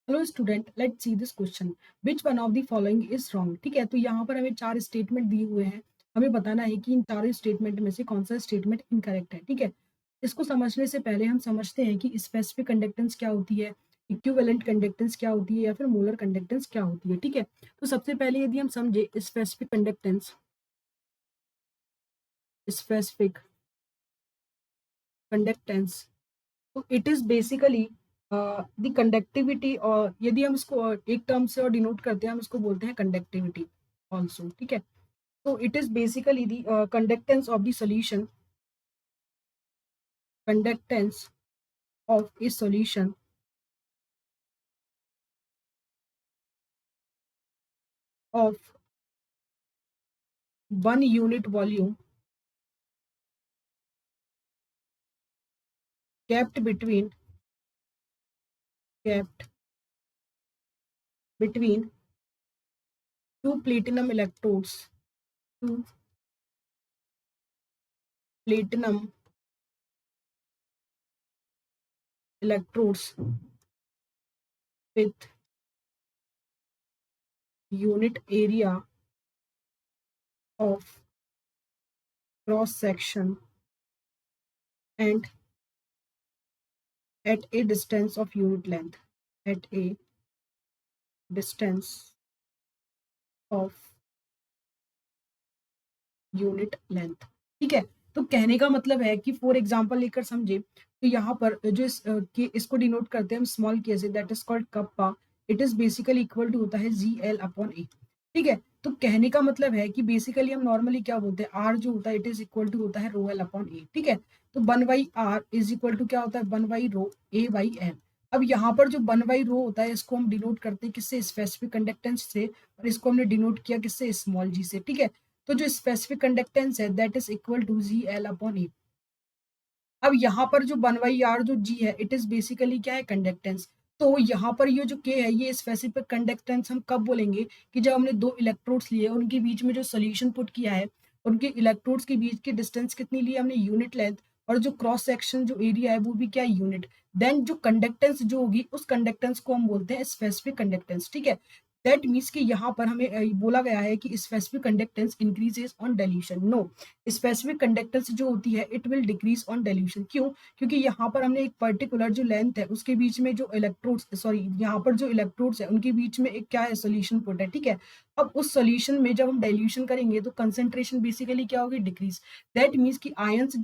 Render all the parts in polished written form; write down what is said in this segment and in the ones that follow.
Hello student, let's see this question. Which one of the following is wrong. ठीक है, तो यहाँ पर हमें चार स्टेटमेंट दिए हुए हैं। हमें बताना है कि इन चारों स्टेटमेंट में से कौन सा स्टेटमेंट इनकरेक्ट है। ठीक है, इसको समझने से पहले हम समझते हैं कि स्पेसिफिक कंडक्टेंस क्या होती है, इक्विवेलेंट कंडक्टेंस क्या होती है, या फिर मोलर कंडक्टेंस क्या होती है। ठीक है, तो सबसे पहले यदि हम समझे स्पेसिफिक कंडक्टेंस, तो it is basically the conductivity, और यदि हम इसको एक टर्म से और डिनोट करते हैं, हम इसको बोलते हैं कंडक्टिविटी ऑल्सो। ठीक है, तो it is basically the conductance of the solution, conductance of A solution of 1 unit volume kept between kept between two platinum electrodes, two platinum electrodes with unit area of cross section and at a distance of unit length, at a distance of unit length. ठीक है, तो कहने का मतलब है कि for example लेकर समझे, तो यहाँ पर जो इसको डिनोट करते हैं हम स्मॉल के से, that is called kappa. It is basically equal to होता है GL/A। ठीक है, तो कहने का मतलब है कि बेसिकली हम नॉर्मली क्या बोलते हैं, आर जो होता है इट इज इक्वल टू होता है ρL/A। ठीक है, तो 1/r इज इक्वल टू क्या होता है, 1/ρA/L। अब यहाँ पर जो 1/ρ होता है इसको हम डिनोट करते हैं किससे, स्पेसिफिक कंडक्टेंस से, और इसको हमने डिनोट किया किससे, स्मॉल g से। ठीक है, तो जो स्पेसिफिक कंडक्टेंस है that is equal to GL/A। अब यहाँ पर जो 1/r जो g है इट इज बेसिकली क्या है, कंडक्टेंस। तो यहाँ पर ये जो k है ये स्पेसिफिक कंडक्टेंस हम कब बोलेंगे, कि जब हमने दो इलेक्ट्रोड्स लिए, उनके बीच में जो सोल्यूशन पुट किया है, उनके इलेक्ट्रोड्स के बीच की डिस्टेंस कितनी ली हमने, यूनिट लेंथ, और जो क्रॉस सेक्शन जो एरिया है वो भी क्या है, यूनिट। देन जो कंडक्टेंस जो होगी उस कंडक्टेंस को हम बोलते हैं स्पेसिफिक कंडक्टेंस। ठीक है, दैट मीन्स कि यहाँ पर हमें बोला गया है कि specific conductance increases on dilution. No, specific conductance जो होती है it will decrease on dilution. क्यों, क्योंकि यहाँ पर हमने एक पर्टिकुलर जो लेंथ है उसके बीच में जो इलेक्ट्रोड्स, सॉरी यहाँ पर जो इलेक्ट्रोड्स है उनके बीच में एक क्या है, सोल्यूशन पुट है। ठीक है, अब उस सोल्यूशन में जब हम डाइल्यूशन करेंगे तो कंसेंट्रेशन बेसिकली क्या होगी, डिक्रीज। दैट मीन्स कि आयंस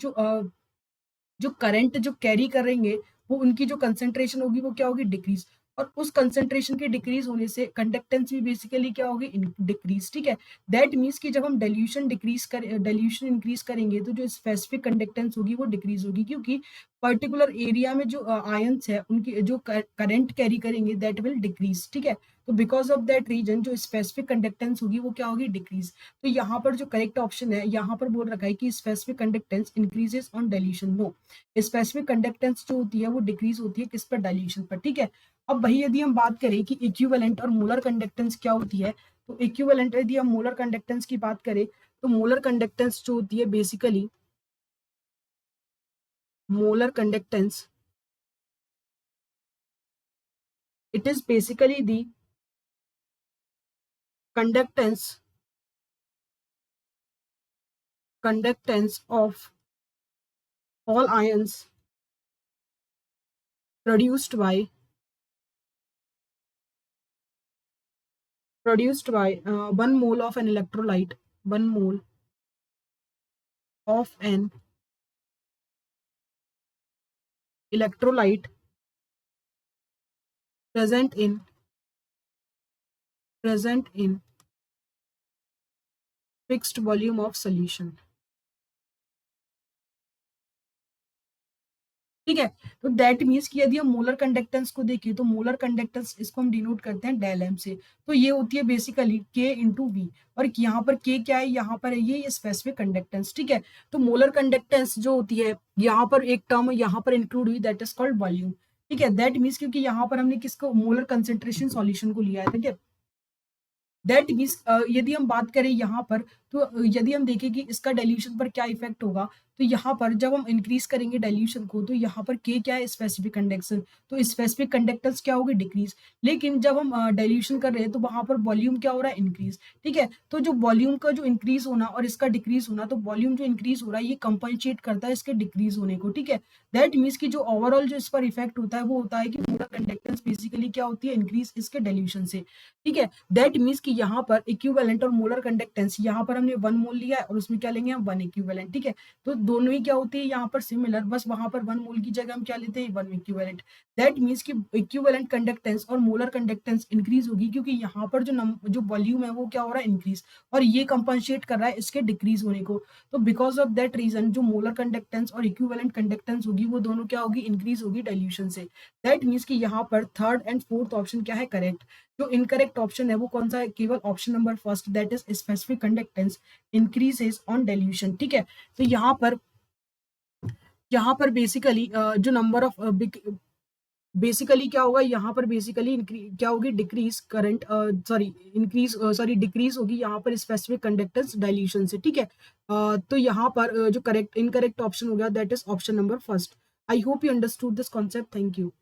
जो करंट जो कैरी करेंगे वो उनकी जो कंसेंट्रेशन होगी वो क्या होगी, डिक्रीज। और उस कंसेंट्रेशन के डिक्रीज होने से कंडक्टेंस भी बेसिकली क्या होगी, डिक्रीज। ठीक है, दैट मीन्स कि जब हम डाइल्यूशन इंक्रीज करेंगे तो जो स्पेसिफिक कंडक्टेंस होगी वो डिक्रीज होगी, क्योंकि पर्टिकुलर एरिया में जो आयंस है उनकी जो करंट कैरी करेंगे दैट विल डिक्रीज। ठीक है, तो बिकॉज ऑफ दैट रीजन जो स्पेसिफिक कंडक्टेंस होगी वो क्या होगी, डिक्रीज। तो यहाँ पर जो करेक्ट ऑप्शन है, यहाँ पर बोल रखा है कि specific conductance increases on dilution. No, specific conductance जो होती है वो डिक्रीज होती है किस पर, डाइल्यूशन पर। ठीक है, अब वही यदि हम बात करें कि इक्विवेलेंट और मोलर कंडक्टेंस क्या होती है, तो इक्विवेलेंट यदि हम मोलर कंडक्टेंस की बात करें, तो मोलर कंडक्टेंस जो होती है basically, molar conductance it is basically the conductance of all ions produced by 1 mole of an electrolyte, 1 mole of an electrolyte present in fixed volume of solution। ठीक है, तो दैट मीन्स कि यदि हम molar conductance को देखें तो molar conductance इसको हम डिनोट करते हैं डेल एम से। तो ये होती है बेसिकली के इंटू वी, और यहाँ पर के क्या है, यहाँ पर है ये स्पेसिफिक कंडक्टेंस। ठीक है, तो मोलर कंडक्टेंस जो होती है यहाँ पर एक टर्म यहाँ पर इंक्लूड हुई, दैट इज कॉल्ड वॉल्यूम। ठीक है, दैट मीन्स क्योंकि यहाँ पर हमने किसको, मोलर कंसेंट्रेशन सॉल्यूशन को लिया है। ठीक है, दैट मीन्स यदि हम बात करें यहाँ पर, तो यदि हम देखें कि इसका डाइल्यूशन पर क्या इफेक्ट होगा, तो यहाँ पर जब हम इंक्रीज करेंगे डाइल्यूशन को, तो यहाँ पर के क्या है, स्पेसिफिक कंडक्शन, तो स्पेसिफिक कंडक्टेंस क्या होगी, डिक्रीज। लेकिन जब हम डाइल्यूशन कर रहे हैं तो वहां पर वॉल्यूम क्या हो रहा है, इंक्रीज। ठीक है, तो जो वॉल्यूम का जो इंक्रीज होना और इसका डिक्रीज होना, तो वॉल्यूम जो इंक्रीज हो रहा है ये कंपनसेट करता है इसके डिक्रीज होने को। ठीक है, दैट मीन्स कि जो ओवरऑल जो इस पर इफेक्ट होता है वो होता है कि मोलर कंडक्टेंस बेसिकली क्या होती है, इंक्रीज इसके डाइल्यूशन से। ठीक है, दैट मीन्स कि यहाँ पर इक्विवेलेंट और मोलर कंडक्टेंस, यहाँ पर हमने 1 मोल लिया है और उसमें क्या लेंगे हम, 1 इक्विवेलेंट। ठीक है, तो दोनों ही क्या होती है यहाँ पर सिमिलर, बस वहां पर 1 मोल की जगह हम क्या लेते हैं, 1 इक्विवेलेंट। दैट मीन्स कि इक्विवेलेंट कंडक्टेंस और मोलर कंडक्टेंस इंक्रीज होगी, क्योंकि यहाँ पर जो वॉल्यूम है वो क्या हो रहा है, इंक्रीज, और ये कंपनसेट कर रहा है इसके डिक्रीज होने को। तो बिकॉज ऑफ दैट रीजन जो मोलर कंडक्टेंस और इक्विवेलेंट कंडक्टेंस होगी वो दोनों क्या होगी, इंक्रीज होगी डाइल्यूशन से। दैट मीन्स कि यहाँ पर थर्ड एंड फोर्थ ऑप्शन क्या है, करेक्ट। जो इनकरेक्ट ऑप्शन है वो कौन सा है, केवल option number first, that is specific conductance increases on dilution. ठीक है, तो यहाँ पर बेसिकली जो नंबर ऑफ बेसिकली क्या होगा, यहाँ पर बेसिकली क्या होगी, decrease current, sorry increase, sorry decrease होगी यहाँ पर स्पेसिफिक कंडक्टेंस डाइल्यूशन से। ठीक है, तो यहाँ पर जो करेक्ट इनकरेक्ट ऑप्शन हो गया that is option number first. I hope you understood this concept, thank you.